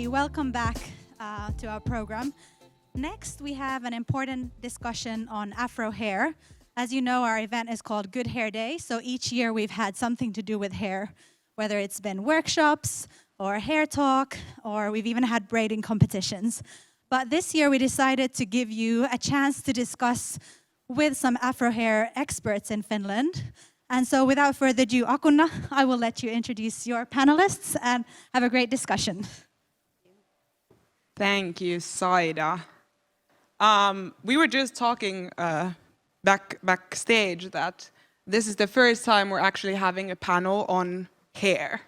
everybody. Welcome back to our program. Next, we have an important discussion on Afro hair. As you know, our event is called Good Hair Day. So each year we've had something to do with hair, whether it's been workshops or hair talk, or we've even had braiding competitions. But this year we decided to give you a chance to discuss with some Afro hair experts in Finland. And so without further ado, Akunna, I will let you introduce your panelists and have a great discussion. Thank you, Saida. We were just talking backstage that this is the first time we're actually having a panel on hair,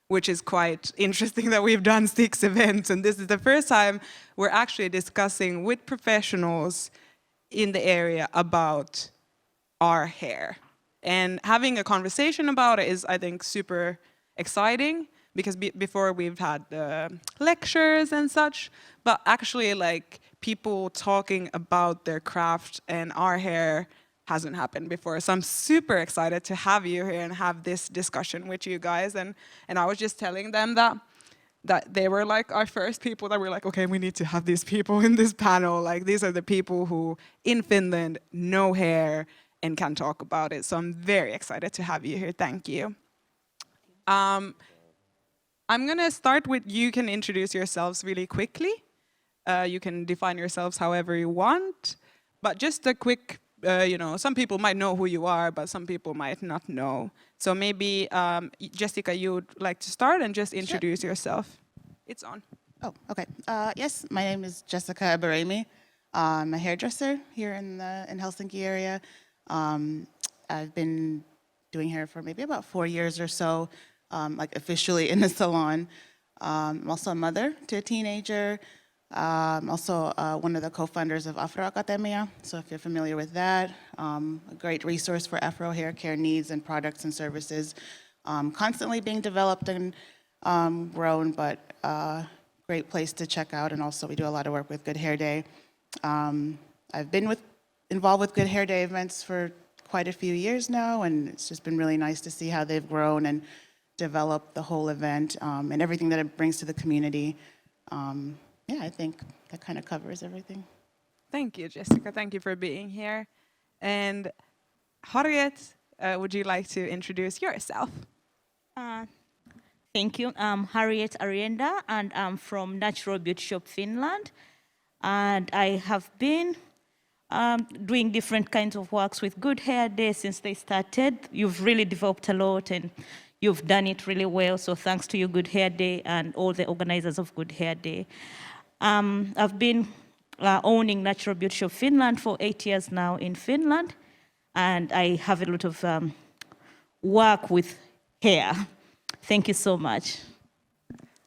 which is quite interesting that we've done 6 events, and this is the first time we're actually discussing with professionals in the area about our hair. And having a conversation about it is, I think, super exciting, because before we've had lectures and such, but actually like people talking about their craft and our hair hasn't happened before. So I'm super excited to have you here and have this discussion with you guys. And I was just telling them that they were like our first people that were like, okay, we need to have these people in this panel. Like, these are the people who in Finland know hair and can talk about it. So I'm very excited to have you here. Thank you. I'm gonna start with, you can introduce yourselves really quickly. You can define yourselves however you want, but just a quick, some people might know who you are, but some people might not know. So maybe, Jessica, you would like to start and just introduce yourself. It's on. Oh, okay. Yes, my name is Jessica Ebroime. I'm a hairdresser here in Helsinki area. I've been doing hair for maybe about 4 years or so, like officially in the salon. I'm also a mother to a teenager. I'm also one of the co-founders of Afro Academia, so if you're familiar with that, a great resource for Afro hair care needs and products and services, constantly being developed and grown, but great place to check out. And also we do a lot of work with Good Hair Day. I've been involved with Good Hair Day events for quite a few years now, and it's just been really nice to see how they've grown and developed the whole event and everything that it brings to the community. Yeah, I think that kind of covers everything. Thank you, Jessica. Thank you for being here. And Harriet, would you like to introduce yourself? Thank you. I'm Harriet Aryenda, and I'm from Natural Beauty Shop, Finland. And I have been doing different kinds of works with Good Hair Day since they started. You've really developed a lot, and you've done it really well. So thanks to you, Good Hair Day, and all the organizers of Good Hair Day. I've been owning Natural Beauty Shop Finland for 8 years now in Finland, and I have a lot of work with hair. Thank you so much.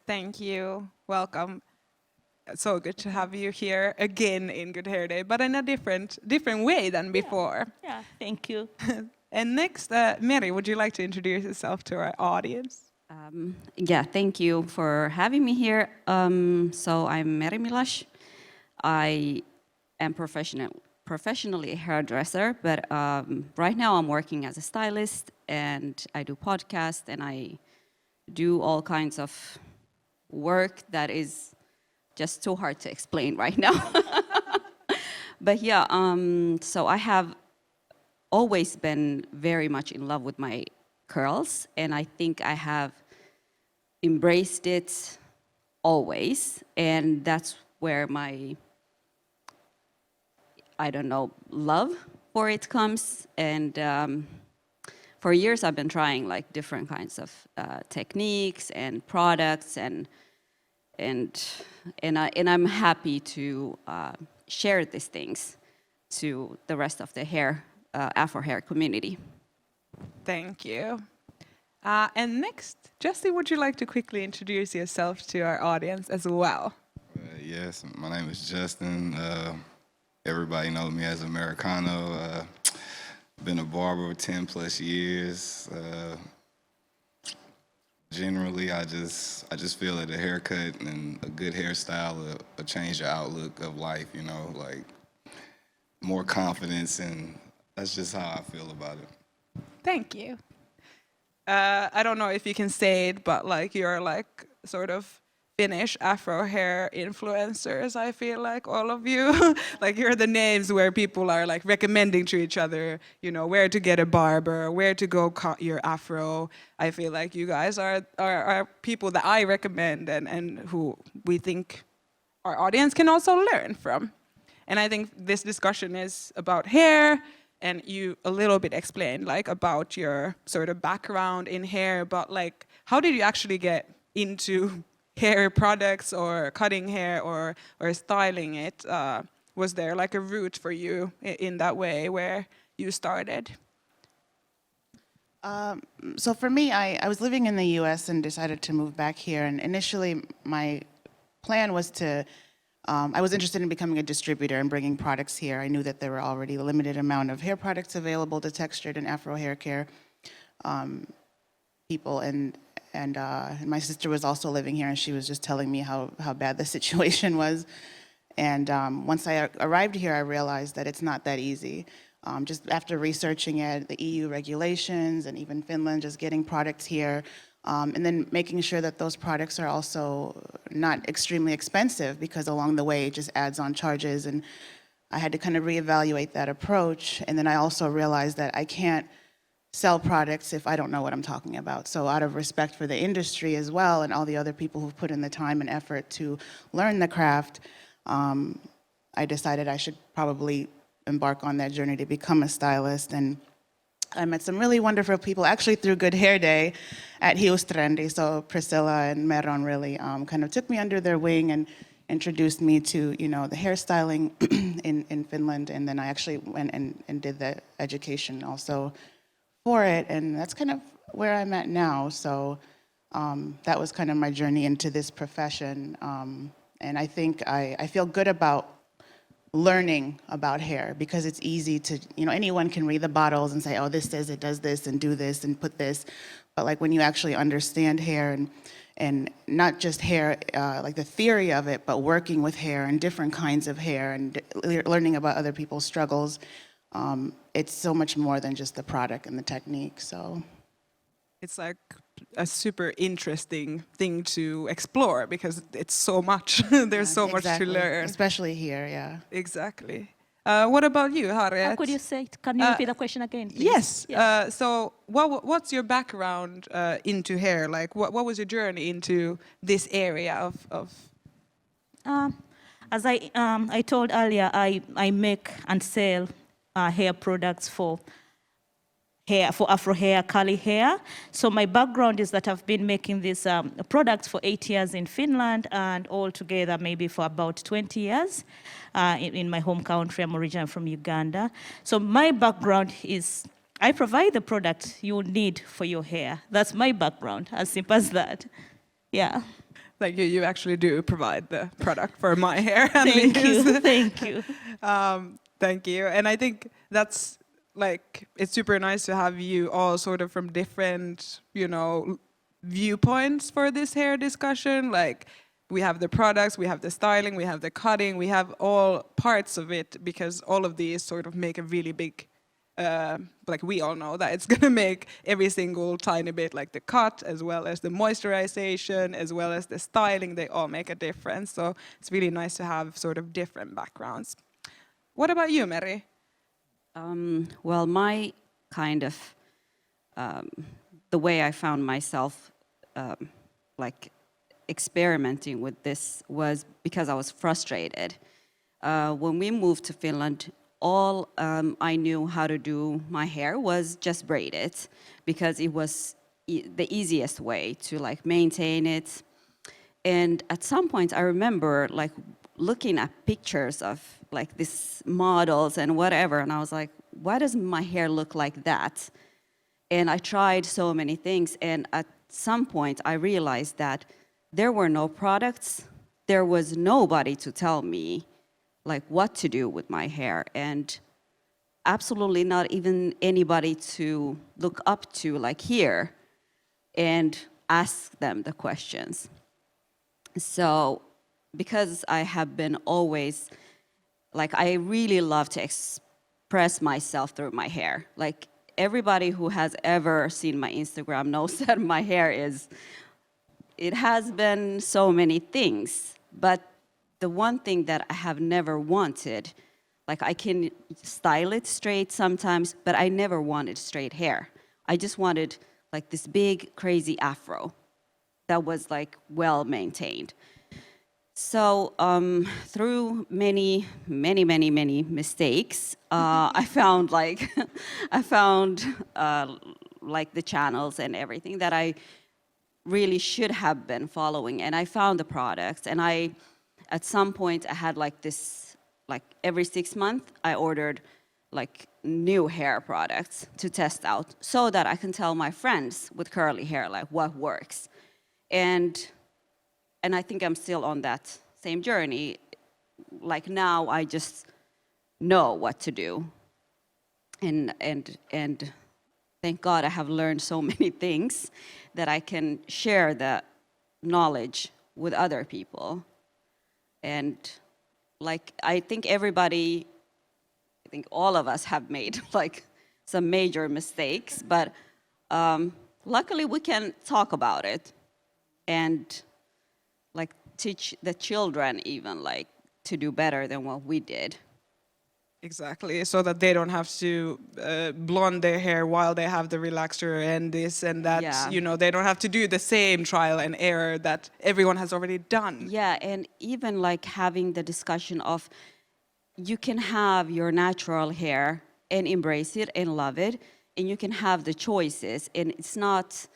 Thank you. Welcome. So good to have you here again in Good Hair Day, but in a different way than before. Yeah, thank you. And next, Meri, would you like to introduce yourself to our audience? Thank you for having me here. So I'm Meri Milash. I am professionally a hairdresser, but right now I'm working as a stylist, and I do podcasts, and I do all kinds of work that is just too hard to explain right now. But yeah, so I have always been very much in love with my curls, and I think I have embraced it always, and that's where my, love for it comes. And for years I've been trying like different kinds of techniques and products, and I'm happy to share these things to the rest of the Afro hair community. Thank you. And next, Jessie, would you like to quickly introduce yourself to our audience as well? Yes, my name is Justin. Everybody knows me as Americano. Been a barber 10 plus years. Generally, I just feel that a haircut and a good hairstyle will change your outlook of life, like more confidence, and that's just how I feel about it. Thank you. I don't know if you can say it, but like you're like sort of Finnish Afro hair influencers, I feel like, all of you. Like, you're the names where people are like recommending to each other, you know, where to get a barber, where to go cut your Afro. I feel like you guys are people that I recommend and who we think our audience can also learn from. And I think this discussion is about hair, and you a little bit explained like about your sort of background in hair, but like, how did you actually get into hair products or cutting hair or styling it? Was there like a route for you in that way where you started? So for me, I was living in the US and decided to move back here. And initially, my plan was to, I was interested in becoming a distributor and bringing products here. I knew that there were already a limited amount of hair products available to textured and Afro hair care people. And my sister was also living here, and she was just telling me how bad the situation was. And once I arrived here, I realized that it's not that easy. Just after researching it, the EU regulations, and even Finland, just getting products here, and then making sure that those products are also not extremely expensive, because along the way it just adds on charges. And I had to kind of reevaluate that approach. And then I also realized that I can't sell products if I don't know what I'm talking about. So out of respect for the industry as well, and all the other people who've put in the time and effort to learn the craft, I decided I should probably embark on that journey to become a stylist. And I met some really wonderful people, actually through Good Hair Day at Hiustrendi. So Priscilla and Meron really kind of took me under their wing and introduced me to, you know, the hairstyling in Finland. And then I actually went and did the education also for it, and that's kind of where I'm at now. So that was kind of my journey into this profession. And I think I feel good about learning about hair, because it's easy to, you know, anyone can read the bottles and say, oh, this says it does this and do this and put this. But like when you actually understand hair and not just hair, like the theory of it, but working with hair and different kinds of hair and learning about other people's struggles, it's so much more than just the product and the technique. So It's like a super interesting thing to explore, because it's so much. There's so much to exactly. learn. Especially here, yeah. Exactly. What about you, Harriet? How could you say it? Can you repeat the question again, please? Yes. Yeah. So what's your background into hair? Like, what was your journey into this area of As I told earlier, I make and sell hair products for Afro hair, curly hair. So my background is that I've been making these products for 8 years in Finland, and altogether maybe for about 20 years in my home country. I'm originally from Uganda. So my background is I provide the product you need for your hair. That's my background, as simple as that. Yeah. like you actually do provide the product for my hair? At Thank least. you. Thank you. Thank you. And I think that's like, it's super nice to have you all sort of from different, you know, viewpoints for this hair discussion. Like, we have the products, we have the styling, we have the cutting, we have all parts of it, because all of these sort of make a really big, like we all know that it's gonna make every single tiny bit, like the cut, as well as the moisturization, as well as the styling, they all make a difference. So it's really nice to have sort of different backgrounds. What about you, Meri? Well, my kind of, the way I found myself like experimenting with this was because I was frustrated. When we moved to Finland, all I knew how to do my hair was just braid it, because it was the easiest way to like maintain it. And at some point I remember like looking at pictures of like these models and whatever, and I was like, why does my hair look like that? And I tried so many things, and at some point I realized that there were no products, there was nobody to tell me like what to do with my hair, and absolutely not even anybody to look up to like here and ask them the questions. So because I have been always, like, I really love to express myself through my hair. Like, everybody who has ever seen my Instagram knows that my hair is it has been so many things, but the one thing that I have never wanted, like I can style it straight sometimes, but I never wanted straight hair. I just wanted like this big, crazy afro that was like well maintained. So through many mistakes, I found like I found like the channels and everything that I really should have been following, and I found the products. And at some point, I had like this, like every 6 months, I ordered like new hair products to test out, so that I can tell my friends with curly hair like what works, and I think I'm still on that same journey. Like now, I just know what to do, and thank God I have learned so many things that I can share the knowledge with other people. And like I think all of us have made like some major mistakes, but luckily we can talk about it and like teach the children even like to do better than what we did. Exactly, so that they don't have to blonde their hair while they have the relaxer and this and that. Yeah. You know, they don't have to do the same trial and error that everyone has already done. Yeah, and even like having the discussion of you can have your natural hair and embrace it and love it, and you can have the choices. And it's not,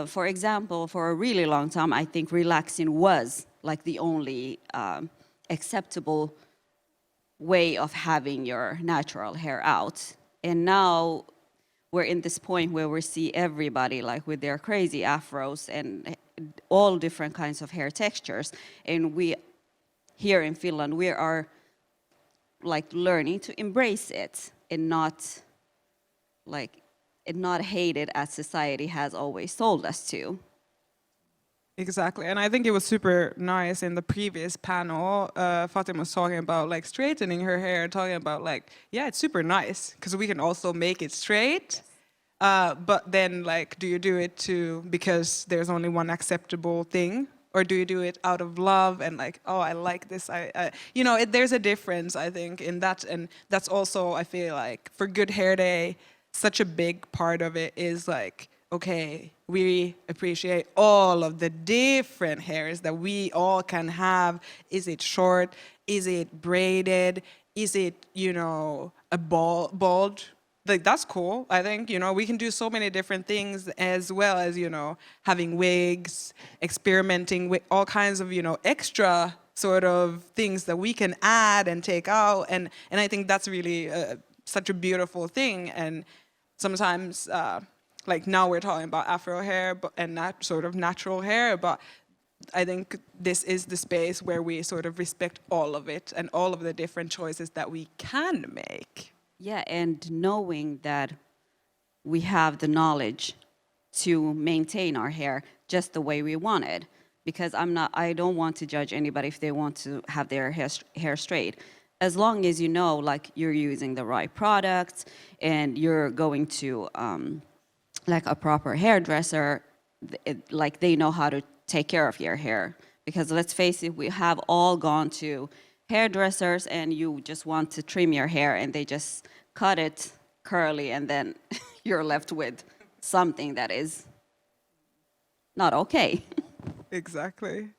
for example, for a really long time, I think relaxing was like the only acceptable way of having your natural hair out. And now we're in this point where we see everybody like with their crazy afros and all different kinds of hair textures. And we, here in Finland, we are like learning to embrace it and not hate it as society has always told us to. Exactly, and I think it was super nice in the previous panel. Fatima was talking about like straightening her hair, talking about like, yeah, it's super nice because we can also make it straight. But then, like, do you do it because there's only one acceptable thing, or do you do it out of love and like, oh, I like this? There's a difference, I think, in that, and that's also, I feel like, for Good Hair Day, such a big part of it is like, okay, we appreciate all of the different hairs that we all can have. Is it short? Is it braided? Is it, a bald? Like, that's cool. I think, we can do so many different things, as well as, having wigs, experimenting with all kinds of, extra sort of things that we can add and take out. And I think that's really such a beautiful thing. And sometimes, like now we're talking about Afro hair and that sort of natural hair, but I think this is the space where we sort of respect all of it and all of the different choices that we can make. Yeah, and knowing that we have the knowledge to maintain our hair just the way we want it, because I don't want to judge anybody if they want to have their hair straight. As long as you know, like, you're using the right products and you're going to like a proper hairdresser, like they know how to take care of your hair. Because let's face it, we have all gone to hairdressers and you just want to trim your hair and they just cut it curly and then you're left with something that is not okay. Exactly.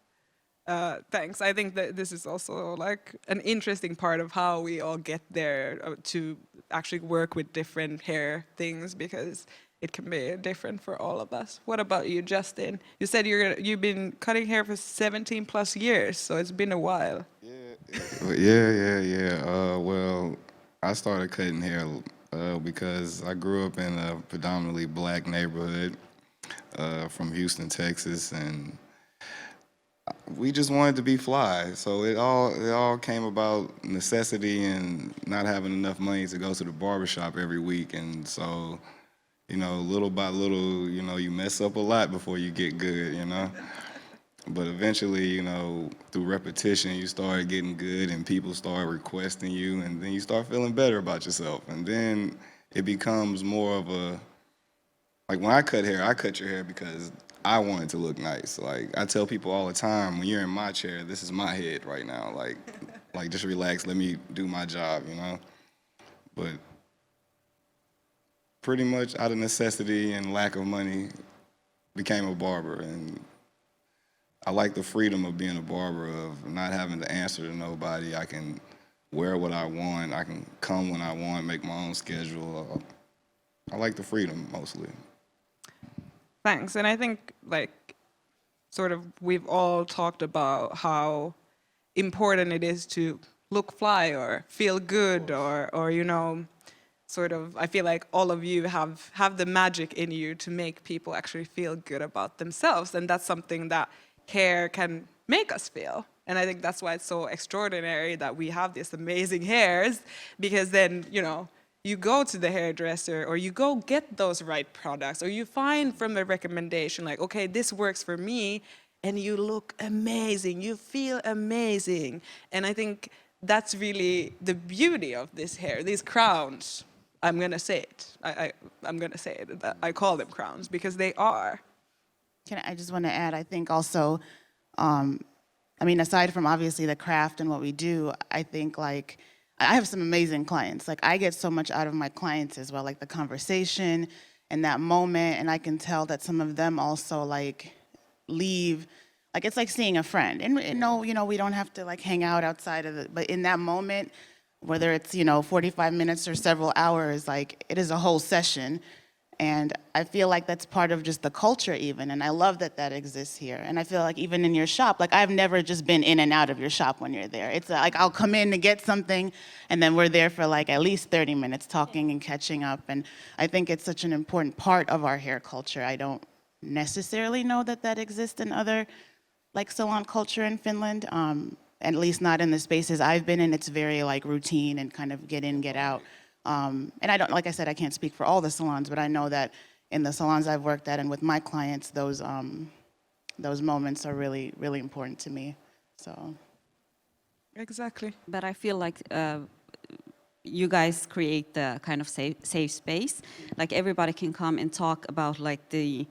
Thanks. I think that this is also like an interesting part of how we all get there to actually work with different hair things, because it can be different for all of us. What about you, Justin? You said you've been cutting hair for 17 plus years, so it's been a while. Yeah. Well, I started cutting hair because I grew up in a predominantly black neighborhood from Houston, Texas, and we just wanted to be fly. So it all came about necessity and not having enough money to go to the barbershop every week. And so, little by little, you mess up a lot before you get good, But eventually, through repetition, you start getting good and people start requesting you, and then you start feeling better about yourself. And then it becomes more of a, like when I cut your hair because I want it to look nice. Like, I tell people all the time, when you're in my chair, this is my head right now. Like just relax, let me do my job, you know? But pretty much out of necessity and lack of money, became a barber. And I like the freedom of being a barber, of not having to answer to nobody. I can wear what I want. I can come when I want, make my own schedule. I like the freedom mostly. Thanks. And I think, like, sort of, we've all talked about how important it is to look fly or feel good, or you know, sort of, I feel like all of you have the magic in you to make people actually feel good about themselves. And that's something that hair can make us feel. And I think that's why it's so extraordinary that we have these amazing hairs, because then, you know, you go to the hairdresser or you go get those right products, or you find from a recommendation like, okay, this works for me, and you look amazing, you feel amazing. And I think that's really the beauty of this hair, these crowns. I'm gonna say it. I'm gonna say it. I call them crowns because they are. I just want to add, I think also, I mean, aside from obviously the craft and what we do, I think like, I have some amazing clients. Like, I get so much out of my clients as well, like the conversation and that moment, and I can tell that some of them also like leave, like it's like seeing a friend. And no, you know, we don't have to like hang out outside of it, but in that moment, whether it's, you know, 45 minutes or several hours, like it is a whole session. And I feel like that's part of just the culture even, and I love that that exists here. And I feel like even in your shop, like I've never just been in and out of your shop when you're there. It's like I'll come in to get something, and then we're there for like at least 30 minutes talking and catching up. And I think it's such an important part of our hair culture. I don't necessarily know that that exists in other like salon culture in Finland, at least not in the spaces I've been in. It's very like routine and kind of get in, get out. And I don't, like I said, I can't speak for all the salons, but I know that in the salons I've worked at and with my clients, those moments are really, really important to me. So. Exactly. But I feel like you guys create the kind of safe space. Like everybody can come and talk about like the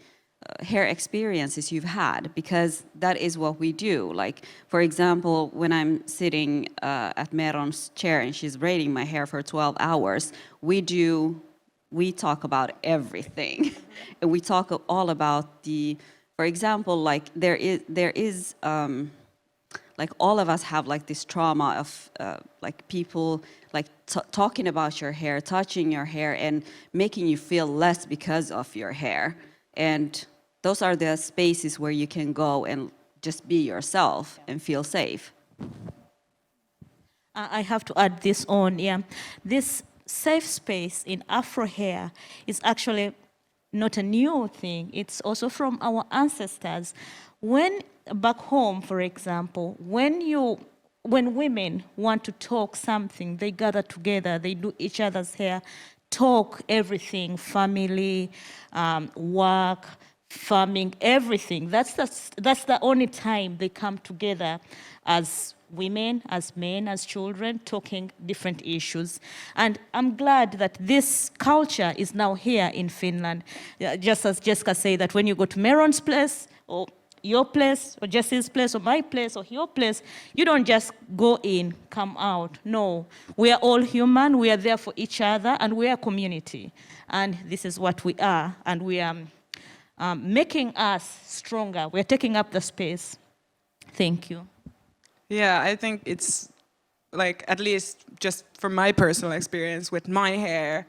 hair experiences you've had, because that is what we do. Like, for example, when I'm sitting at Meron's chair and she's braiding my hair for 12 hours, we talk about everything. And we talk all about for example, like there is like all of us have like this trauma of like people like talking about your hair, touching your hair, and making you feel less because of your hair. And those are the spaces where you can go and just be yourself and feel safe. I have to add this on, yeah. This safe space in Afro hair is actually not a new thing. It's also from our ancestors. When back home, for example, when women want to talk something, they gather together, they do each other's hair, talk everything, family, work, farming, everything. That's the only time they come together as women, as men, as children, talking different issues. And I'm glad that this culture is now here in Finland. Just as Jessica said, that when you go to Meron's place, or your place, or Jesse's place, or my place, or your place, you don't just go in, come out. No, we are all human, we are there for each other, and we are a community. And this is what we are, and we are making us stronger. We're taking up the space. Thank you. Yeah, I think it's like, at least just from my personal experience with my hair,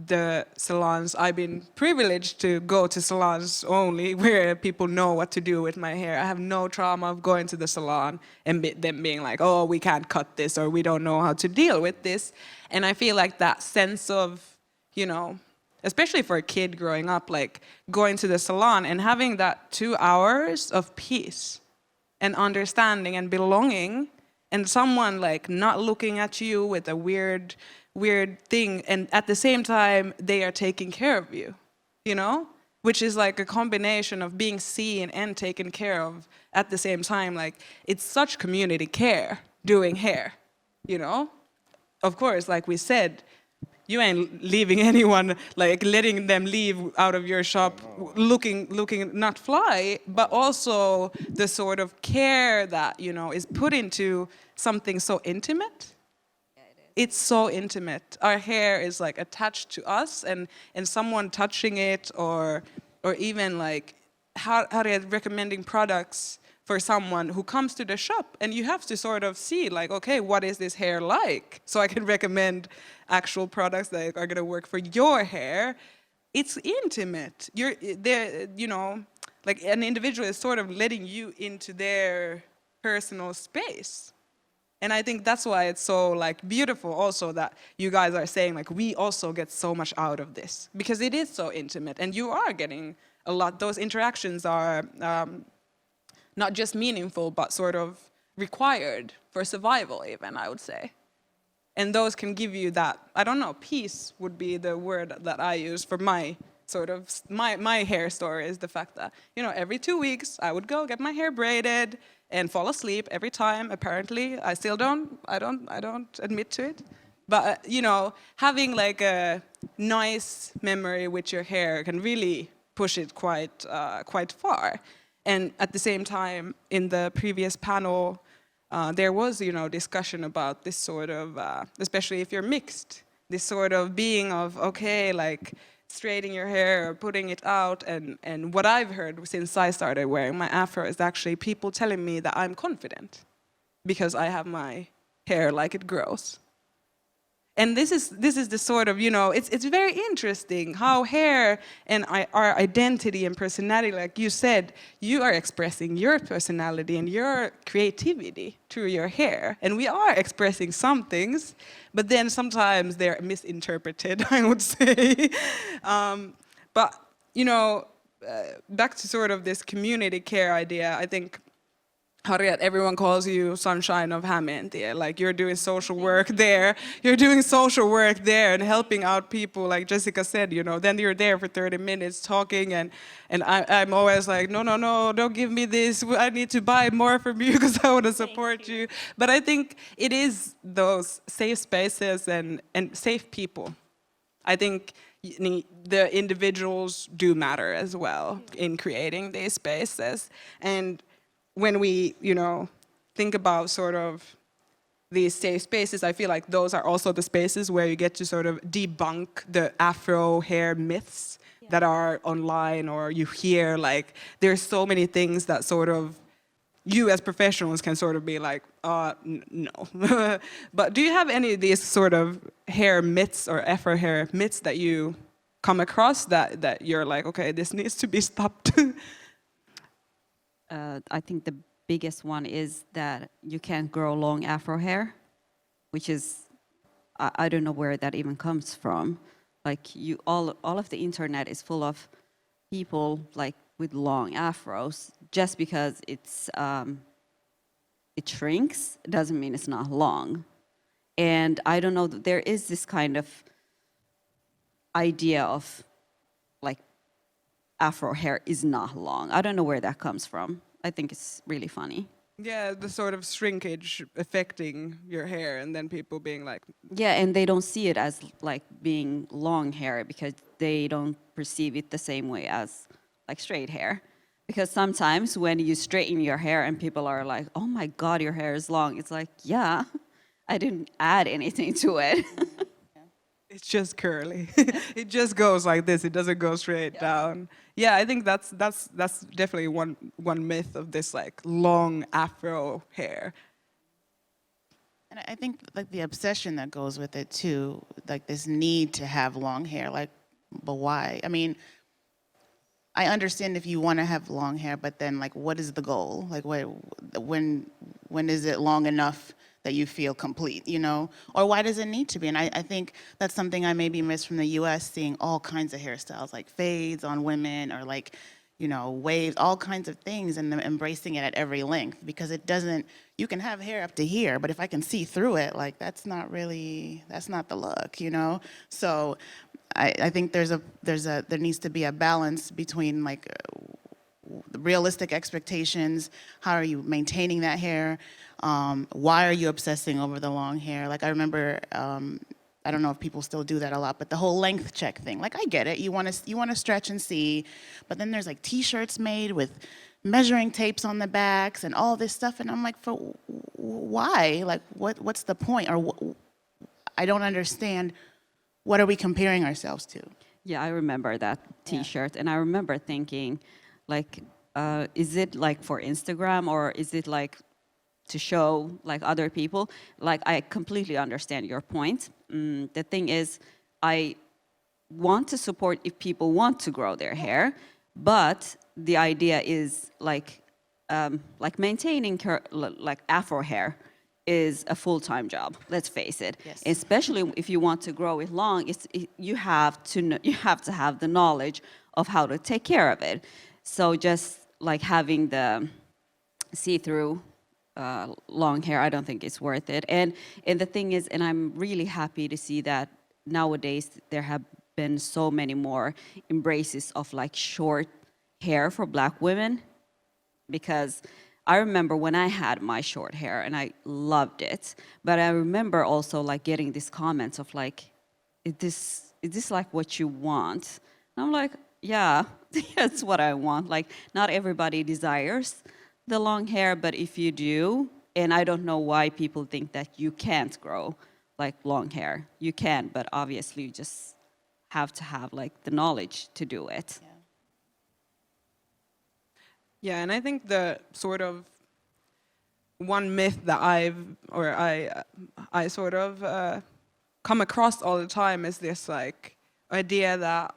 the salons, I've been privileged to go to salons only where people know what to do with my hair. I have no trauma of going to the salon and them being like, oh, we can't cut this, or we don't know how to deal with this. And I feel like that sense of, you know, especially for a kid growing up, like going to the salon and having that 2 hours of peace and understanding and belonging, and someone like not looking at you with a weird thing, and at the same time they are taking care of you, you know, which is like a combination of being seen and taken care of at the same time. Like, it's such community care doing hair, you know. Of course, like we said, you ain't leaving anyone, like letting them leave out of your shop looking not fly, but also the sort of care that, you know, is put into something so intimate. It's so intimate. Our hair is like attached to us, and someone touching it, or even like Harriet recommending products for someone who comes to the shop, and you have to sort of see like, okay, what is this hair like? So I can recommend actual products that are gonna work for your hair. It's intimate. You're there, you know, like an individual is sort of letting you into their personal space. And I think that's why it's so like beautiful also that you guys are saying like we also get so much out of this, because it is so intimate and you are getting a lot. Those interactions are not just meaningful, but sort of required for survival even, I would say. And those can give you that, I don't know, peace would be the word that I use for my sort of, my hair story, is the fact that, you know, every 2 weeks I would go get my hair braided and fall asleep every time, apparently. I still don't, I don't admit to it. But, you know, having like a nice memory with your hair can really push it quite far. And at the same time, in the previous panel, there was, you know, discussion about this sort of, especially if you're mixed, this sort of being of, okay, like straightening your hair or putting it out. And what I've heard since I started wearing my Afro is actually people telling me that I'm confident because I have my hair like it grows. And this is the sort of, you know, it's very interesting how hair and our identity and personality, like you said, you are expressing your personality and your creativity through your hair. And we are expressing some things, but then sometimes they're misinterpreted, I would say. But, you know, back to sort of this community care idea, I think, Harriet, everyone calls you Sunshine of Hämeentie. Like you're doing social work there. You're doing social work there and helping out people, like Jessica said, you know. Then you're there for 30 minutes talking, and I'm always like, no, don't give me this. I need to buy more from you because I want to support you. But I think it is those safe spaces and safe people. I think the individuals do matter as well in creating these spaces. And when we, you know, think about sort of these safe spaces, I feel like those are also the spaces where you get to sort of debunk the Afro hair myths that are online, or you hear like there's so many things that sort of you as professionals can sort of be like, no. But do you have any of these sort of hair myths or Afro hair myths that you come across that you're like, okay, this needs to be stopped? I think the biggest one is that you can't grow long Afro hair, which is, I don't know where that even comes from. Like all of the internet is full of people like with long afros. Just because it shrinks doesn't mean it's not long. And I don't know, there is this kind of idea of like Afro hair is not long. I don't know where that comes from. I think it's really funny. Yeah, the sort of shrinkage affecting your hair, and then people being like... Yeah, and they don't see it as like being long hair because they don't perceive it the same way as like straight hair. Because sometimes when you straighten your hair and people are like, oh my God, your hair is long. It's like, yeah, I didn't add anything to it. It's just curly. It just goes like this. It doesn't go straight down. Yeah, I think that's definitely one myth of this like long Afro hair. And I think like the obsession that goes with it too, like this need to have long hair, like, but why? I mean, I understand if you want to have long hair, but then like, what is the goal? Like, when is it long enough that you feel complete, you know? Or why does it need to be? And I think that's something I maybe miss from the US, seeing all kinds of hairstyles, like fades on women, or like, you know, waves, all kinds of things, and them embracing it at every length, because it doesn't, you can have hair up to here, but if I can see through it, like that's not the look, you know? So I think there needs to be a balance between like the realistic expectations, how are you maintaining that hair, why are you obsessing over the long hair? Like I remember I don't know if people still do that a lot, but the whole length check thing. Like, I get it. You want to stretch and see, but then there's like T-shirts made with measuring tapes on the backs and all this stuff, and I'm like, for why? Like, what's the point? Or I don't understand. What are we comparing ourselves to? Yeah, I remember that T-shirt, and I remember thinking, like, is it like for Instagram, or is it like to show like other people? Like, I completely understand your point. The thing is, I want to support if people want to grow their hair, but the idea is like maintaining like Afro hair is a full-time job. Let's face it. Yes. Especially if you want to grow it long, you have to have the knowledge of how to take care of it. So just like having the see-through long hair, I don't think it's worth it. And the thing is, and I'm really happy to see that nowadays there have been so many more embraces of like short hair for Black women, because I remember when I had my short hair and I loved it, but I remember also like getting these comments of like, is this like what you want? And I'm like, yeah, that's what I want. Like, not everybody desires the long hair, but if you do, and I don't know why people think that you can't grow like long hair. You can, but obviously you just have to have like the knowledge to do it. Yeah. Yeah, and I think the sort of one myth that I sort of come across all the time is this like idea that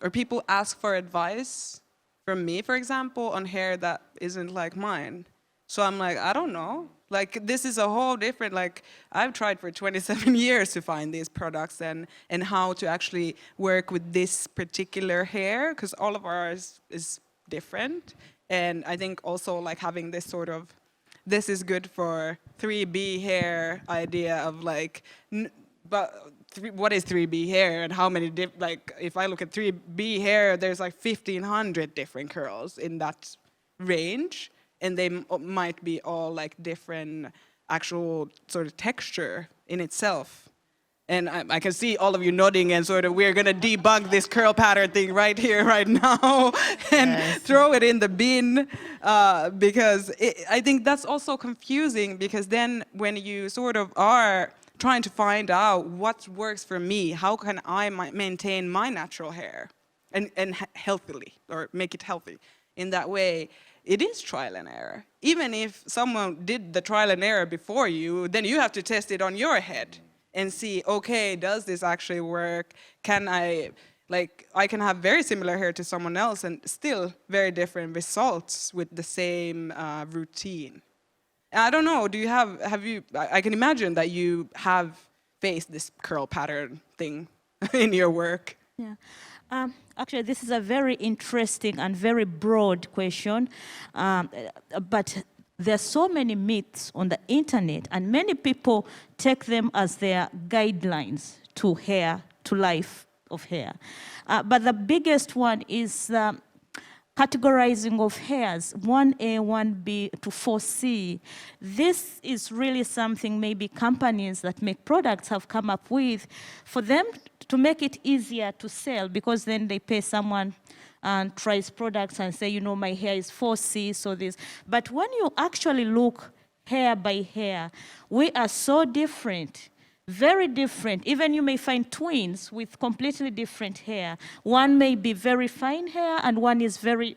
or people ask for advice from me, for example, on hair that isn't like mine. So I'm like, I don't know. Like, this is a whole different, like, I've tried for 27 years to find these products and how to actually work with this particular hair, because all of ours is different. And I think also like having this sort of, this is good for 3B hair idea of like, but what is 3B hair and how many, like if I look at 3B hair, there's like 1,500 different curls in that range. And they might be all like different actual sort of texture in itself. And I can see all of you nodding and sort of, we're gonna debunk this curl pattern thing right here, right now, and throw it in the bin, because I think that's also confusing, because then when you sort of are trying to find out what works for me, how can I maintain my natural hair and healthily, or make it healthy in that way, it is trial and error. Even if someone did the trial and error before you, then you have to test it on your head and see, okay, does this actually work? Can I can have very similar hair to someone else and still very different results with the same routine. And I don't know, I can imagine that you have faced this curl pattern thing in your work. Yeah. Actually, this is a very interesting and very broad question, but there are so many myths on the internet, and many people take them as their guidelines to hair, to life of hair. But the biggest one is categorizing of hairs, 1A, 1B to 4C. This is really something maybe companies that make products have come up with for them to make it easier to sell, because then they pay someone and tries products and say, you know, my hair is 4C, so this. But when you actually look hair by hair, we are so different. Very different. Even you may find twins with completely different hair. One may be very fine hair and one is very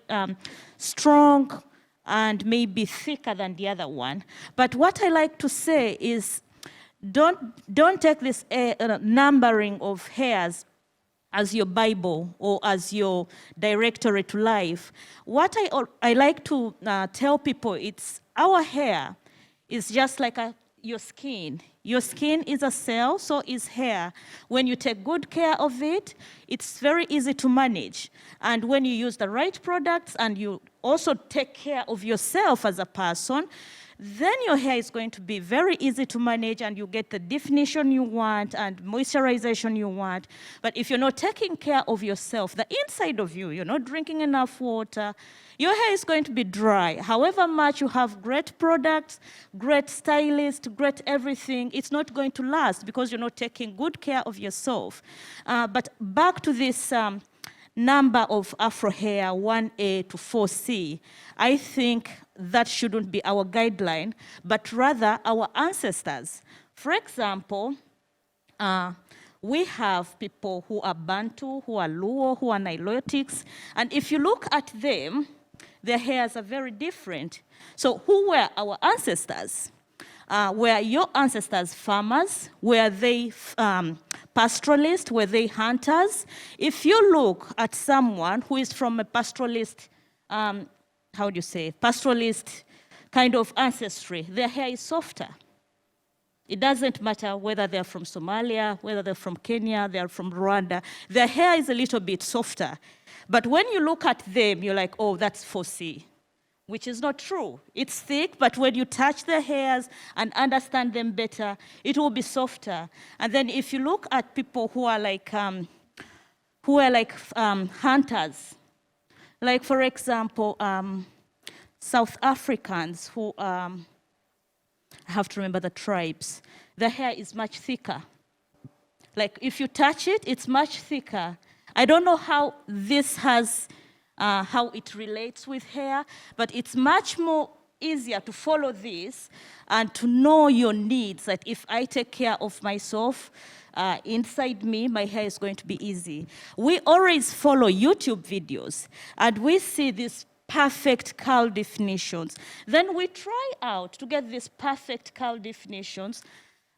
strong and maybe thicker than the other one. But what I like to say is don't take this numbering of hairs as your Bible or as your directory to life. What I like to tell people, it's our hair is just like your skin. Your skin is a cell, so is hair. When you take good care of it, it's very easy to manage. And when you use the right products and you also take care of yourself as a person, then your hair is going to be very easy to manage and you get the definition you want and moisturization you want. But if you're not taking care of yourself, the inside of you, you're not drinking enough water, your hair is going to be dry. However much you have great products, great stylist, great everything, it's not going to last because you're not taking good care of yourself. But back to this number of Afro hair, 1A to 4C, I think that shouldn't be our guideline, but rather our ancestors. For example, we have people who are Bantu, who are Luo, who are Nilotics, and if you look at them, their hairs are very different. So who were our ancestors? Were your ancestors farmers? Were they pastoralists? Were they hunters? If you look at someone who is from a pastoralist, how do you say, pastoralist kind of ancestry, their hair is softer. It doesn't matter whether they're from Somalia, whether they're from Kenya, they're from Rwanda, their hair is a little bit softer. But when you look at them, you're like, oh, that's 4C, which is not true. It's thick, but when you touch their hairs and understand them better, it will be softer. And then if you look at people who are like hunters, like for example, South Africans who, I have to remember the tribes, the hair is much thicker. Like if you touch it, it's much thicker. I don't know how this has, how it relates with hair, but it's much more easier to follow this and to know your needs. That if I take care of myself, inside me, my hair is going to be easy. We always follow YouTube videos, and we see these perfect curl definitions. Then we try out to get these perfect curl definitions,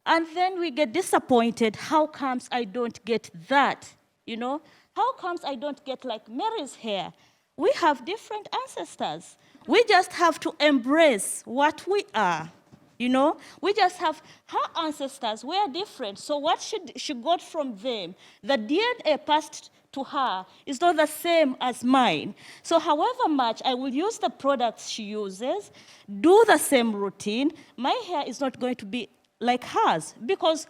and then we get disappointed. How comes I don't get that? You know, how comes I don't get like Meri's hair? We have different ancestors. We just have to embrace what we are. You know, we just have, her ancestors were different. So what she got from them, the DNA passed to her is not the same as mine. So however much I will use the products she uses, do the same routine, my hair is not going to be like hers because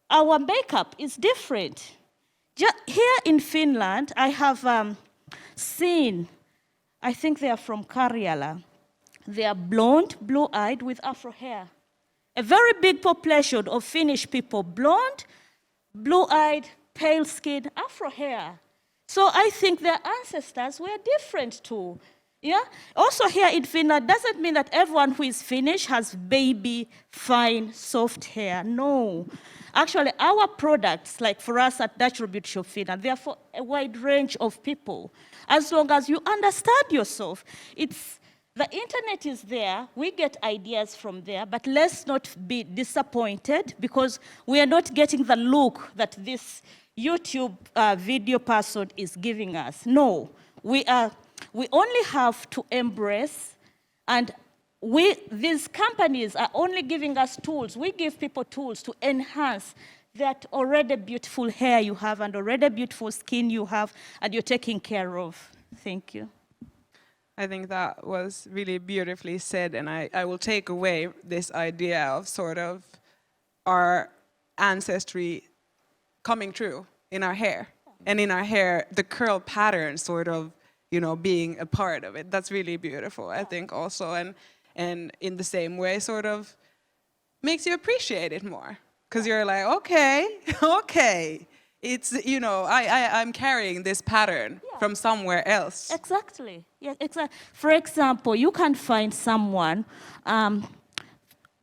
our makeup is different. Here in Finland, I have seen, I think they are from Karjala. They are blonde, blue-eyed with Afro hair. A very big population of Finnish people, blonde, blue-eyed, pale skin, Afro hair. So I think their ancestors were different too. Yeah? Also here in Finland, doesn't mean that everyone who is Finnish has baby, fine, soft hair. No. Actually, our products, like for us at Natural Beauty Shop Finland, they are for a wide range of people. As long as you understand yourself, the internet is there, we get ideas from there, but let's not be disappointed because we are not getting the look that this YouTube video person is giving us. No, we only have to embrace, and these companies are only giving us tools. We give people tools to enhance that already beautiful hair you have and already beautiful skin you have and you're taking care of. Thank you. I think that was really beautifully said, and I will take away this idea of sort of our ancestry coming true in our hair, and in our hair, the curl pattern sort of, you know, being a part of it. That's really beautiful, I think also, and in the same way sort of makes you appreciate it more, because you're like, okay. It's, you know, I'm carrying this pattern from somewhere else. Exactly. Yeah, exactly. For example, you can find someone,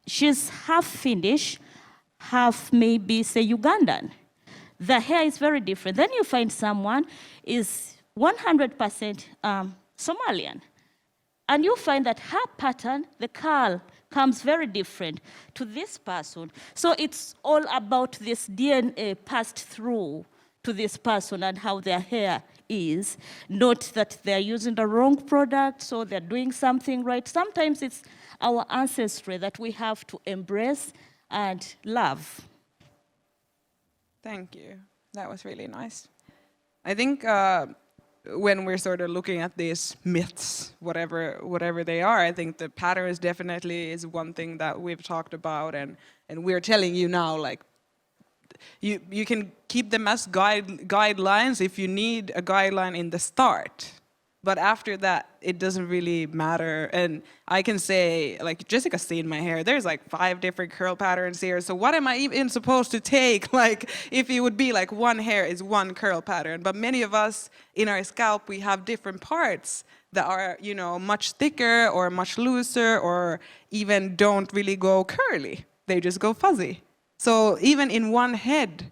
she's half Finnish, half maybe, say, Ugandan. The hair is very different. Then you find someone is 100% Somalian. And you find that her pattern, the curl, comes very different to this person. So it's all about this DNA passed through to this person and how their hair is, not that they're using the wrong product or they're doing something right. Sometimes it's our ancestry that we have to embrace and love. Thank you. That was really nice. I think when we're sort of looking at these myths, whatever they are, I think the patterns definitely is one thing that we've talked about, and we're telling you now, like, you can keep them as guidelines if you need a guideline in the start. But after that, it doesn't really matter. And I can say, like Jessica's seen my hair, there's like 5 different curl patterns here. So what am I even supposed to take? Like, if it would be like one hair is one curl pattern. But many of us in our scalp, we have different parts that are, you know, much thicker or much looser, or even don't really go curly. They just go fuzzy. So even in one head,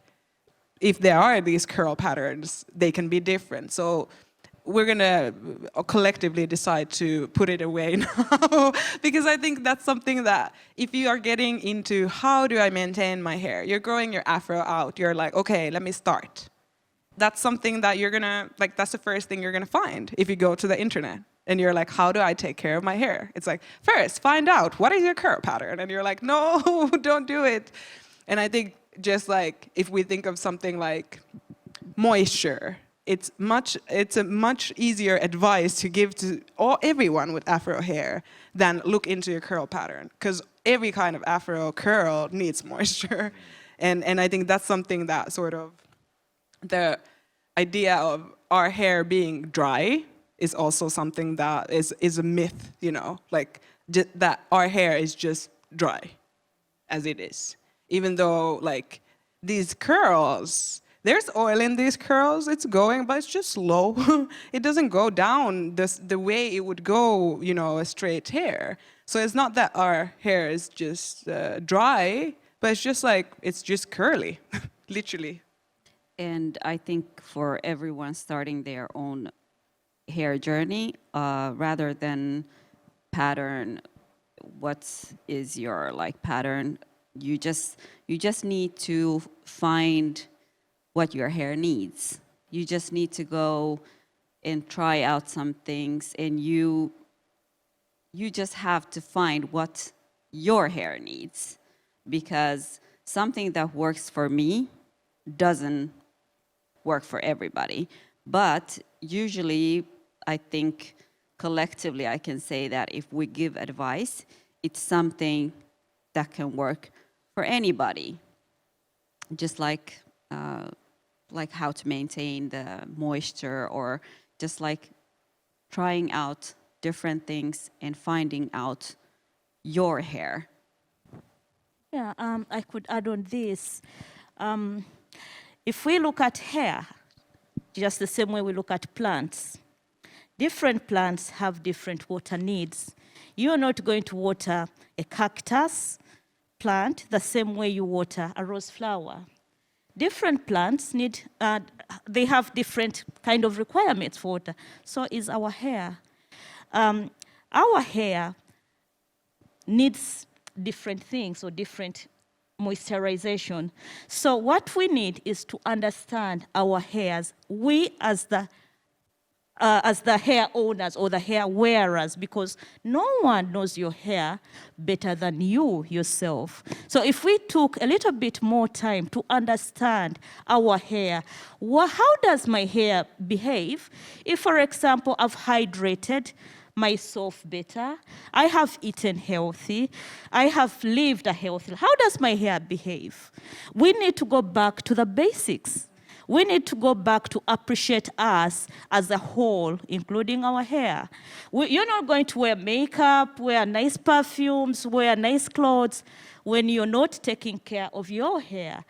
if there are these curl patterns, they can be different. So we're gonna collectively decide to put it away now, because I think that's something that if you are getting into how do I maintain my hair, you're growing your afro out, you're like, okay, let me start. That's something that you're gonna, like, that's the first thing you're gonna find if you go to the internet and you're like, how do I take care of my hair? It's like, first, find out what is your curl pattern, and you're like, no, don't do it. And I think just like if we think of something like moisture, it's a much easier advice to give to everyone with afro hair than look into your curl pattern, because every kind of afro curl needs moisture. And I think that's something that sort of, the idea of our hair being dry is also something that is a myth, you know, like that our hair is just dry as it is. Even though like these curls, there's oil in these curls, it's going, but it's just slow. It doesn't go down the way it would go, you know, a straight hair. So it's not that our hair is just dry, but it's just like, it's just curly, literally. And I think for everyone starting their own hair journey, rather than pattern, what is your like pattern, you just need to find what your hair needs. You just need to go and try out some things, and you just have to find what your hair needs, because something that works for me doesn't work for everybody. But usually, I think collectively I can say that if we give advice, it's something that can work for anybody. Just like how to maintain the moisture, or just like trying out different things and finding out your hair. Yeah, I could add on this. If we look at hair, just the same way we look at plants, different plants have different water needs. You're not going to water a cactus plant the same way you water a rose flower. Different plants need, they have different kind of requirements for water. So is our hair. Our hair needs different things or different moisturization. So what we need is to understand our hairs. We as the hair owners or the hair wearers, because no one knows your hair better than you yourself. So if we took a little bit more time to understand our hair, how does my hair behave? If, for example, I've hydrated myself better, I have eaten healthy, I have lived a healthy life, how does my hair behave? We need to go back to the basics. We need to go back to appreciate us as a whole, including our hair. You're not going to wear makeup, wear nice perfumes, wear nice clothes when you're not taking care of your hair.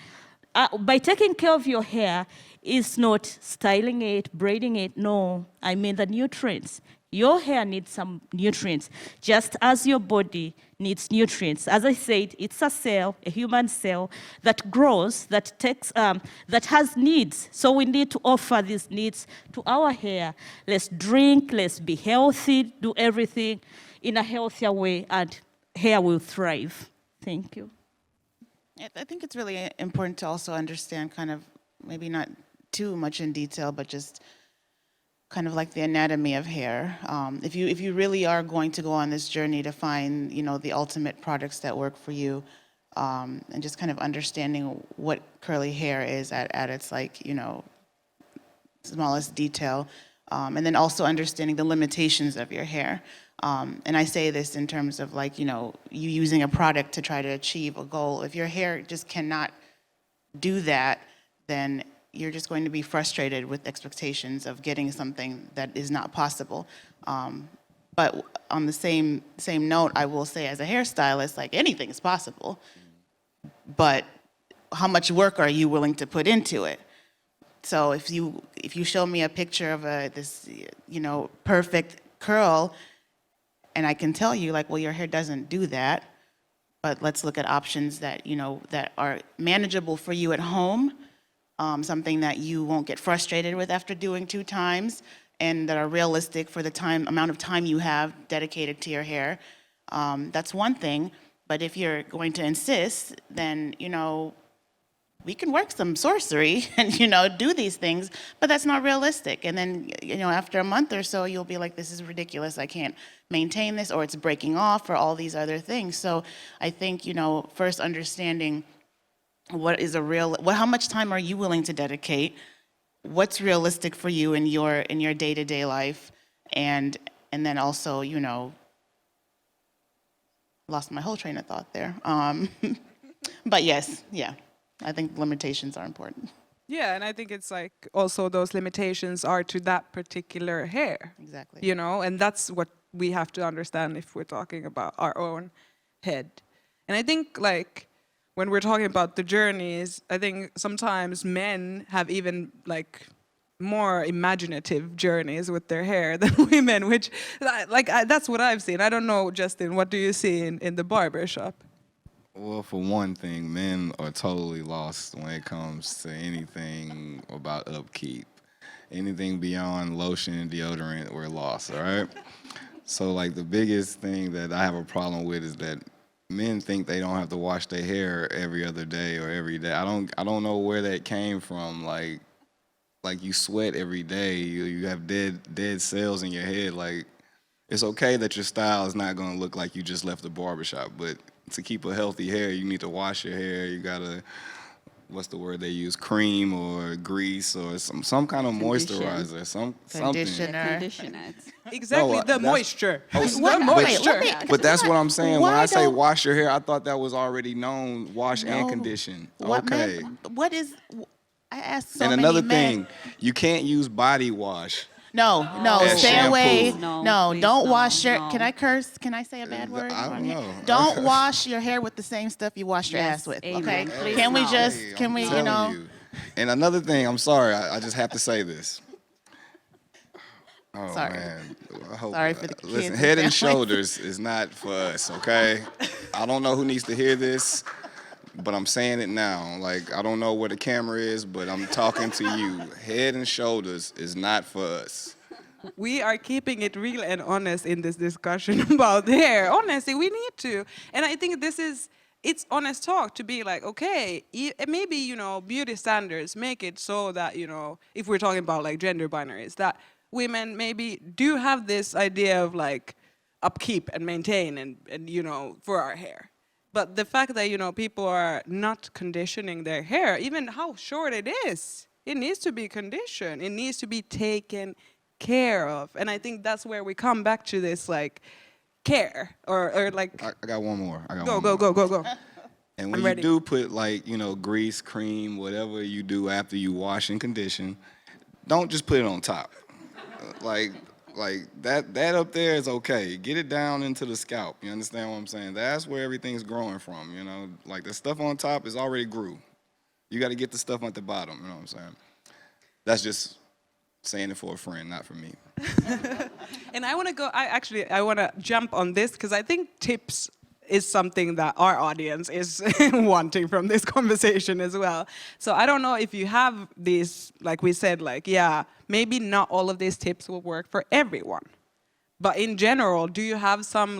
By taking care of your hair, it's not styling it, braiding it, no. I mean the nutrients. Your hair needs some nutrients, just as your body needs nutrients. As I said, it's a cell, a human cell, that grows, that has needs. So we need to offer these needs to our hair. Let's drink, let's be healthy, do everything in a healthier way, and hair will thrive. Thank you. I think it's really important to also understand, kind of, maybe not too much in detail, but just kind of like the anatomy of hair. If you really are going to go on this journey to find, you know, the ultimate products that work for you, and just kind of understanding what curly hair is at its, like, you know, smallest detail, And then also understanding the limitations of your hair. And I say this in terms of like, you know, you using a product to try to achieve a goal. If your hair just cannot do that, then you're just going to be frustrated with expectations of getting something that is not possible. But on the same note, I will say as a hairstylist, like anything is possible, but how much work are you willing to put into it? So if you show me a picture of this, you know, perfect curl, and I can tell you like, well, your hair doesn't do that, but let's look at options that, you know, that are manageable for you at home, something that you won't get frustrated with after doing 2 times, and that are realistic for the amount of time you have dedicated to your hair. That's one thing, but if you're going to insist, then, you know, we can work some sorcery and, you know, do these things, but that's not realistic. And then, you know, after a month or so, you'll be like, this is ridiculous. I can't maintain this, or it's breaking off, or all these other things. So I think, you know, first understanding how much time are you willing to dedicate? What's realistic for you in your day-to-day life? And then also, you know, lost my whole train of thought there. But yes, yeah. I think limitations are important. Yeah, and I think it's like also those limitations are to that particular hair. Exactly. You know, and that's what we have to understand if we're talking about our own head. And I think like when we're talking about the journeys, I think sometimes men have even like more imaginative journeys with their hair than women, which that's what I've seen. I don't know, Justin, what do you see in the barber shop? Well, for one thing, men are totally lost when it comes to anything about upkeep. Anything beyond lotion and deodorant, we're lost, all right? So, like, the biggest thing that I have a problem with is that men think they don't have to wash their hair every other day or every day. I don't know where that came from. Like you sweat every day. You have dead cells in your head. Like, it's okay that your style is not going to look like you just left the barbershop, but to keep a healthy hair, you need to wash your hair. You gotta, what's the word they use? Cream or grease or some kind of moisturizer, something. Conditioner. Exactly, No, the moisture. What? The moisture. But that's what I'm saying. When Why I say don't- wash your hair, I thought that was already known, wash and No. condition. What Okay. what is? I asked so And many another men. thing, you can't use body wash. No, As stay shampoo. away. No, No, please, don't no, wash your. no. Can I curse? Can I say a bad word? I don't know. Don't wash your hair with the same stuff you wash your Yes, ass with. amen. Okay? Please Can we no. just? Hey, Can I'm we? You telling know? you. And another thing, I'm sorry, I just have to say this. Oh, Sorry. man. I hope, Sorry for the kids listen, and Head and families. Shoulders is not for us, okay? I don't know who needs to hear this, but I'm saying it now. Like, I don't know where the camera is, but I'm talking to you. Head and Shoulders is not for us. We are keeping it real and honest in this discussion about hair. Honestly, we need to. And I think it's honest talk to be like, okay, maybe, you know, beauty standards make it so that, you know, if we're talking about like gender binaries, that women maybe do have this idea of like upkeep and maintain and you know, for our hair. But the fact that, you know, people are not conditioning their hair, even how short it is, it needs to be conditioned. It needs to be taken care of. And I think that's where we come back to this like care or like I got one more. go. And when I'm you ready. do put like, you know, grease, cream, whatever you do after you wash and condition, don't just put it on top. Like that up there is okay. Get it down into the scalp. You understand what I'm saying? That's where everything's growing from, you know? Like the stuff on top is already grew. You got to get the stuff at the bottom, you know what I'm saying? That's just saying it for a friend, not for me. And I want to I want to jump on this because I think tips is something that our audience is wanting from this conversation as well. So I don't know if you have these, like we said, like, yeah, maybe not all of these tips will work for everyone. But in general, do you have some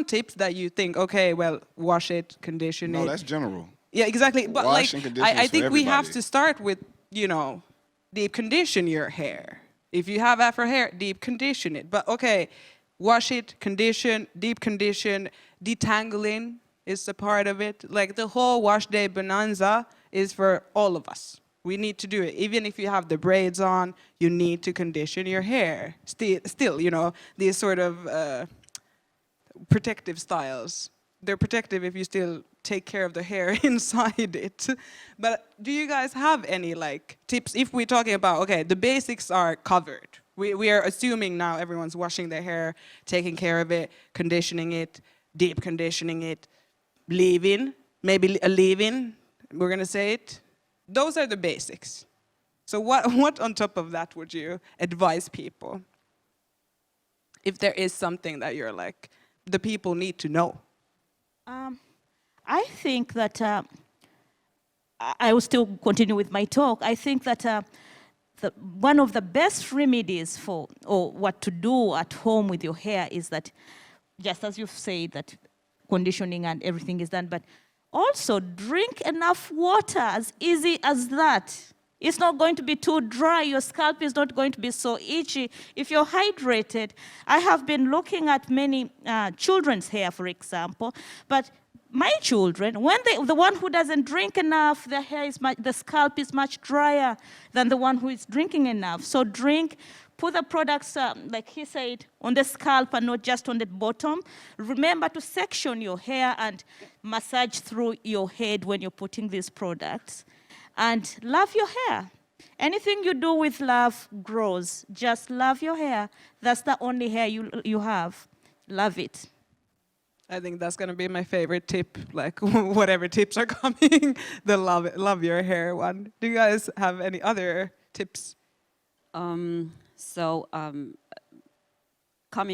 tips that you think, okay, well, wash it, condition it? No, that's general. Yeah, exactly. But Wash and condition I is for think we have everybody. to start with, you know, deep condition your hair. If you have Afro hair, deep condition it. But okay, wash it, condition, deep condition, detangling is a part of it. Like the whole wash day bonanza is for all of us. We need to do it. Even if you have the braids on, you need to condition your hair. Still, you know, these sort of protective styles. They're protective if you still take care of the hair inside it. But do you guys have any like tips? If we're talking about, okay, the basics are covered. We are assuming now everyone's washing their hair, taking care of it, conditioning it, deep conditioning it, leave-in, maybe a leave-in, we're gonna say it. Those are the basics. So what on top of that would you advise people? If there is something that you're like, the people need to know. I think that I will still continue with my talk. I think that one of the best remedies for or what to do at home with your hair is that, just as you've said, that conditioning and everything is done, but also drink enough water, as easy as that. It's not going to be too dry. Your scalp is not going to be so itchy if you're hydrated. I have been looking at many children's hair, for example, but my children, when the one who doesn't drink enough, the scalp is much drier than the one who is drinking enough. So drink, put the products, like he said, on the scalp and not just on the bottom. Remember to section your hair and massage through your head when you're putting these products. And love your hair. Anything you do with love grows. Just love your hair. That's the only hair you have. Love it. I think that's gonna be my favorite tip, like whatever tips are coming, the love your hair one. Do you guys have any other tips? Coming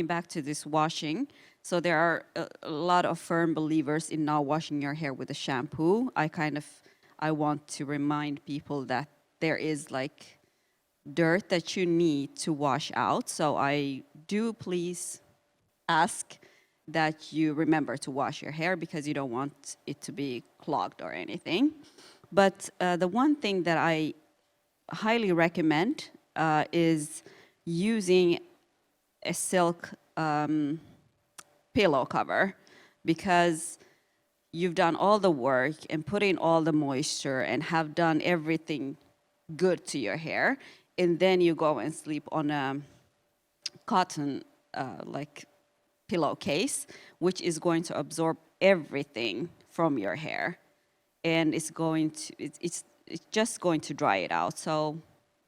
back to this washing, so there are a lot of firm believers in not washing your hair with a shampoo. I want to remind people that there is like dirt that you need to wash out. So I do please ask that you remember to wash your hair because you don't want it to be clogged or anything. But the one thing that I highly recommend is using a silk pillow cover, because you've done all the work and put in all the moisture and have done everything good to your hair, and then you go and sleep on a cotton like pillowcase, which is going to absorb everything from your hair, and it's just going to dry it out. So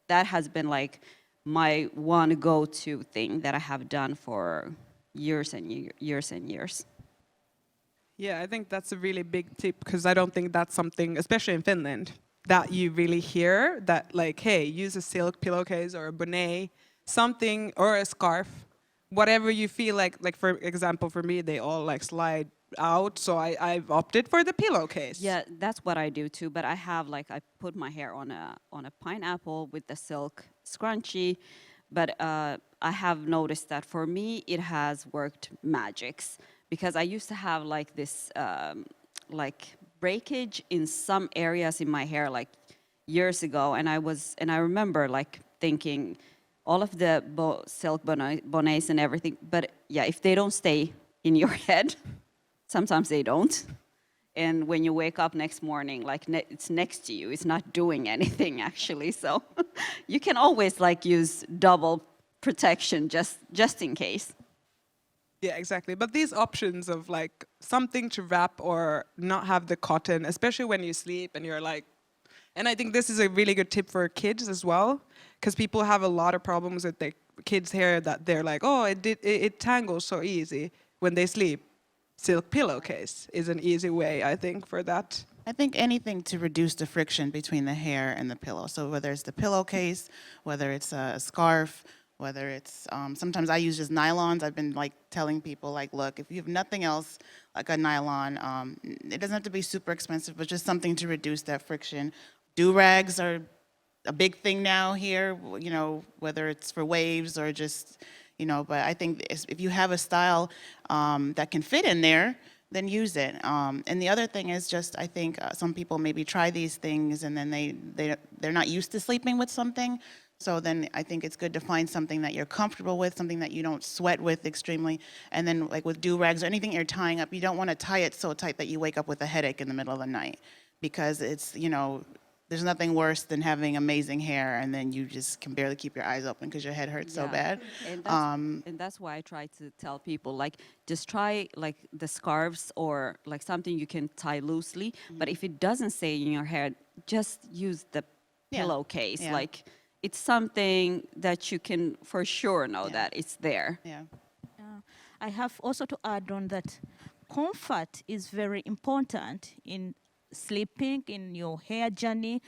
that has been like my one go-to thing that I have done for years and years and years. Yeah, I think that's a really big tip, because I don't think that's something, especially in Finland, that you really hear, that like, hey, use a silk pillowcase or a bonnet, something, or a scarf, whatever you feel like for example, for me, they all like slide out, so I've opted for the pillowcase. Yeah, that's what I do too, but I have like, I put my hair on a pineapple with the silk scrunchie, but I have noticed that for me, it has worked magics, because I used to have like this like breakage in some areas in my hair like years ago, and I remember like thinking all of the silk bonnets and everything, but yeah, if they don't stay in your head, sometimes they don't. And when you wake up next morning, like it's next to you, it's not doing anything actually. So you can always like use double protection just in case. Yeah, exactly. But these options of like something to wrap or not have the cotton, especially when you sleep and you're like, and I think this is a really good tip for kids as well, because people have a lot of problems with their kids' hair that they're like, oh, it tangles so easy when they sleep. Silk pillowcase is an easy way, I think, for that. I think anything to reduce the friction between the hair and the pillow. So whether it's the pillowcase, whether it's a scarf, whether it's, sometimes I use just nylons. I've been like telling people like, look, if you have nothing else, like a nylon, it doesn't have to be super expensive, but just something to reduce that friction. Do-rags are a big thing now here, you know, whether it's for waves or just, you know, but I think if you have a style that can fit in there, then use it. And the other thing is just, I think some people maybe try these things and then they're not used to sleeping with something. So then I think it's good to find something that you're comfortable with, something that you don't sweat with extremely. And then like with do-rags or anything you're tying up, you don't want to tie it so tight that you wake up with a headache in the middle of the night, because it's, you know, there's nothing worse than having amazing hair and then you just can barely keep your eyes open because your head hurts so Yeah. bad. And that's why I try to tell people, like, just try like the scarves or like something you can tie loosely. But if it doesn't stay in your hair, just use the Yeah. pillowcase. Yeah. Like, it's something that you can for sure know Yeah. that it's there. Yeah. I have also to add on that comfort is very important in sleeping, in your hair journey.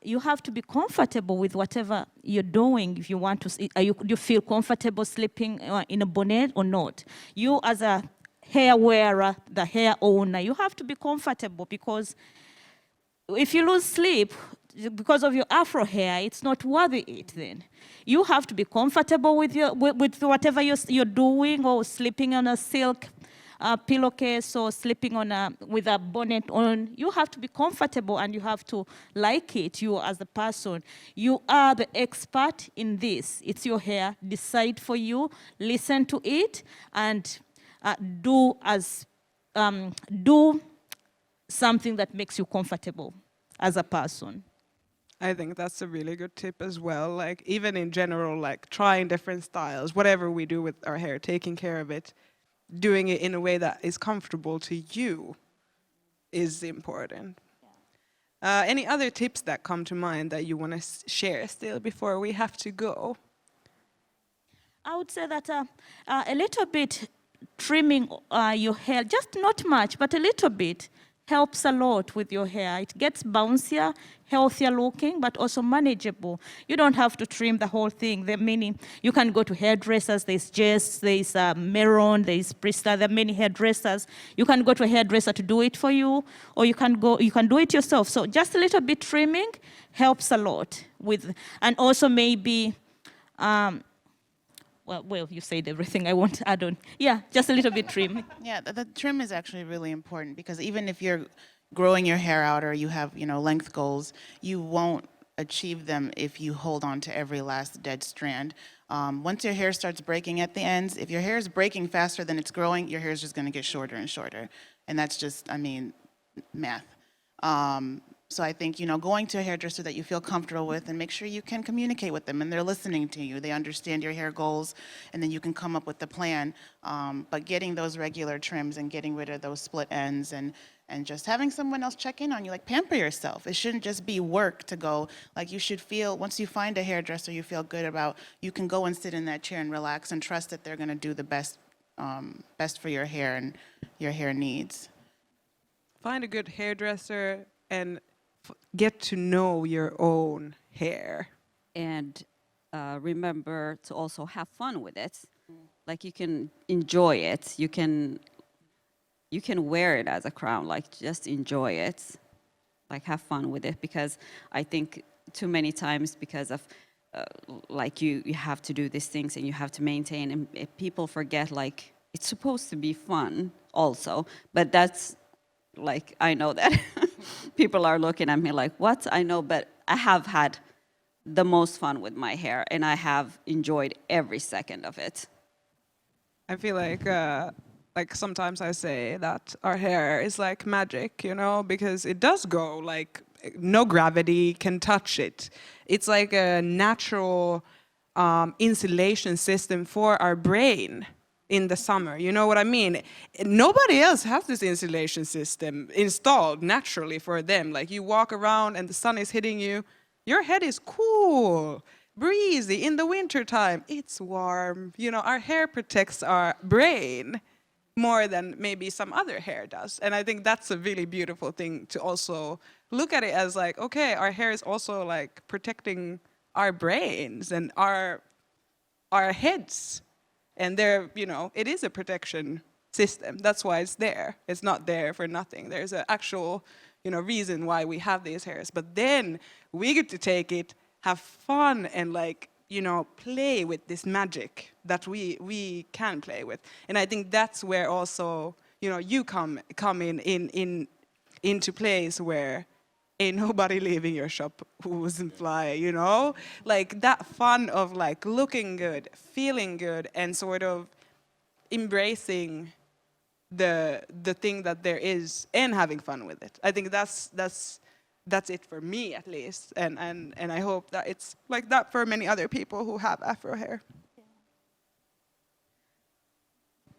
You have to be comfortable with whatever you're doing. If you want to, do you feel comfortable sleeping in a bonnet or not? You as a hair wearer, the hair owner, you have to be comfortable, because if you lose sleep because of your Afro hair, it's not worthy it then. You have to be comfortable with with whatever you're doing, or sleeping on a silk pillowcase, or sleeping on with a bonnet on. You have to be comfortable and you have to like it, you as a person. You are the expert in this. It's your hair. Decide for you, listen to it, and do something that makes you comfortable as a person. I think that's a really good tip as well. Like, even in general, like trying different styles, whatever we do with our hair, taking care of it, doing it in a way that is comfortable to you is important. Any other tips that come to mind that you want to share still before we have to go? I would say that a little bit trimming your hair, just not much, but a little bit, helps a lot with your hair. It gets bouncier, healthier looking, but also manageable. You don't have to trim the whole thing. There are many. You can go to hairdressers. There's Jess, there's Meron, there's Prista. There are many hairdressers. You can go to a hairdresser to do it for you, or you can do it yourself. So just a little bit trimming helps a lot with, and also maybe. Well, you said everything I want to add on. Yeah, just a little bit trim. Yeah, the trim is actually really important, because even if you're growing your hair out or you have, length goals, you won't achieve them if you hold on to every last dead strand. Once your hair starts breaking at the ends, if your hair is breaking faster than it's growing, your hair is just going to get shorter and shorter. And that's just, math. So I think, going to a hairdresser that you feel comfortable with, and make sure you can communicate with them and they're listening to you. They understand your hair goals, and then you can come up with the plan. But getting those regular trims and getting rid of those split ends, and just having someone else check in on you, like pamper yourself. It shouldn't just be work to go. Like, you should feel, once you find a hairdresser you feel good about, you can go and sit in that chair and relax and trust that they're going to do the best for your hair and your hair needs. Find a good hairdresser and get to know your own hair. And remember to also have fun with it. Like, you can enjoy it. You can wear it as a crown. Like, just enjoy it. Like, have fun with it, because I think too many times, because of like you have to do these things and you have to maintain, and people forget, like, it's supposed to be fun also. But that's, like, I know that people are looking at me like, what? I know, but I have had the most fun with my hair, and I have enjoyed every second of it. I feel like sometimes I say that our hair is like magic, because it does go, like, no gravity can touch it. It's like a natural insulation system for our brain in the summer. You know what I mean? Nobody else has this insulation system installed naturally for them. Like, you walk around and the sun is hitting you, your head is cool, breezy. In the wintertime, it's warm. Our hair protects our brain more than maybe some other hair does. And I think that's a really beautiful thing to also look at it as, like, okay, our hair is also like protecting our brains and our heads. And it is a protection system. That's why it's there. It's not there for nothing. There's an actual, reason why we have these hairs. But then we get to take it, have fun, and, like, play with this magic that we can play with. And I think that's where also, you come into place, where ain't nobody leaving your shop who doesn't fly, Like, that fun of, like, looking good, feeling good, and sort of embracing the thing that there is and having fun with it. I think that's that's it for me at least, and I hope that it's like that for many other people who have Afro hair.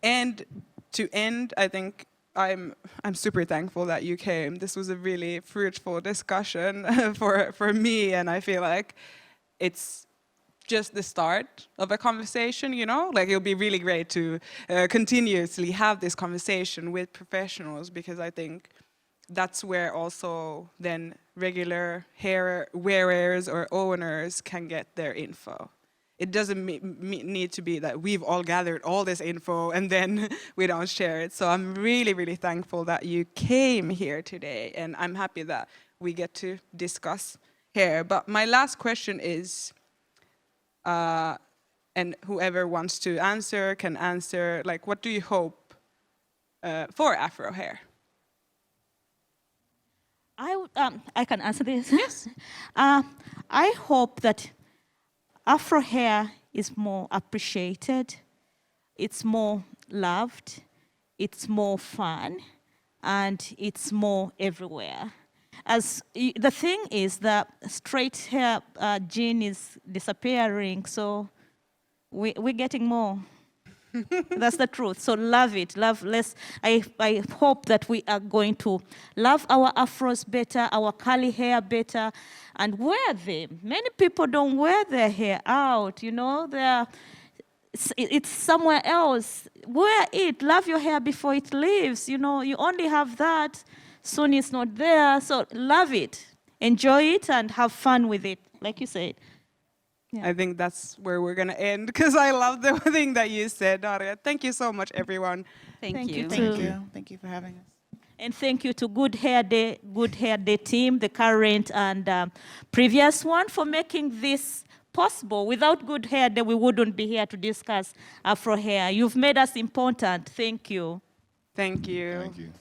And to end, I think I'm super thankful that you came. This was a really fruitful discussion for me, and I feel like it's just the start of a conversation, you know? Like, it'll be really great to continuously have this conversation with professionals, because I think that's where also then regular hair wearers or owners can get their info. It doesn't need to be that we've all gathered all this info and then we don't share it. So I'm really, really thankful that you came here today, and I'm happy that we get to discuss hair. But my last question is, and whoever wants to answer can answer, like, what do you hope for Afro hair? I can answer this. Yes. I hope that Afro hair is more appreciated, it's more loved, it's more fun, and it's more everywhere. As the thing is that straight hair gene is disappearing, so we're getting more. That's the truth. So love it. I hope that we are going to love our afros better, our curly hair better, and wear them. Many people don't wear their hair out, you know. It's somewhere else. Wear it. Love your hair before it leaves. You know, you only have that. Soon it's not there. So love it. Enjoy it and have fun with it, like you said. Yeah. I think that's where we're going to end, because I love the thing that you said, Harriet. Thank you so much, everyone. Thank you. Thank you. Thank you for having us. And thank you to Good Hair Day team, the current and previous one, for making this possible. Without Good Hair Day, we wouldn't be here to discuss Afro hair. You've made us important. Thank you. Thank you. Thank you.